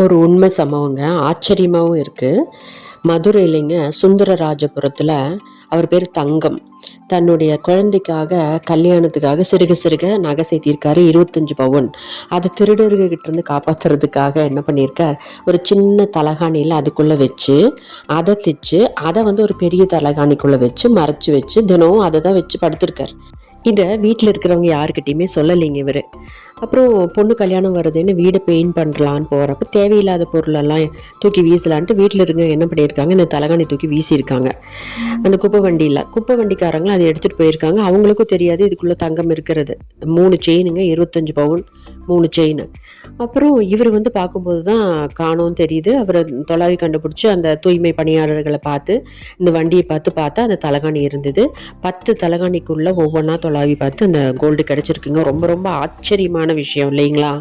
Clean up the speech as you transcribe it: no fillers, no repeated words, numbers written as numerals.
ஒரு உண்மை சம்பவங்க. ஆச்சரியமாவும் இருக்கு. மதுரையிலங்க சுந்தரராஜபுரத்துல அவர் பேர் தங்கம். தன்னுடைய குழந்தைக்காக கல்யாணத்துக்காக சிறுக சிறுக நகை சேர்த்திருக்காரு 25 பவுன். அதை திருடர்கிட்ட இருந்து காப்பாத்துறதுக்காக என்ன பண்ணியிருக்கார், ஒரு சின்ன தலகாணியில் அதுக்குள்ள வச்சு அதை தைச்சு அதை ஒரு பெரிய தலகாணிக்குள்ள வச்சு மறைச்சு வச்சு தினமும் அதை தான் வச்சு படுத்திருக்கார். இதை வீட்டில் இருக்கிறவங்க யாருக்கிட்டையுமே சொல்லலைங்க இவர். அப்புறம் பொண்ணு கல்யாணம் வருதுன்னு வீடை பெயிண்ட் பண்ணலான்னு போகிறப்ப தேவையில்லாத பொருளெல்லாம் தூக்கி வீசலான்ட்டு வீட்டில் இருங்க என்ன பண்ணியிருக்காங்க, இந்த தலகாணி தூக்கி வீசியிருக்காங்க அந்த குப்பை வண்டியில். குப்பை வண்டிக்காரங்களும் அதை எடுத்துகிட்டு போயிருக்காங்க. அவங்களுக்கும் தெரியாது இதுக்குள்ளே தங்கம் இருக்கிறது. 3 செயினுங்க, 25 பவுன் 3 செயின். அப்புறம் இவர் பார்க்கும்போது தான் காணோன்னு தெரியுது. அவரை தொலாவி கண்டுபிடிச்சி அந்த தூய்மை பணியாளர்களை பார்த்து இந்த வண்டியை பார்த்தா அந்த தலகாணி இருந்தது. 10 தலகாணிக்குள்ளே ஒவ்வொன்றா தொலாவி பார்த்து அந்த கோல்டு கிடச்சிருக்குங்க. ரொம்ப ரொம்ப ஆச்சரியமான விஷயம் இல்லைங்களா?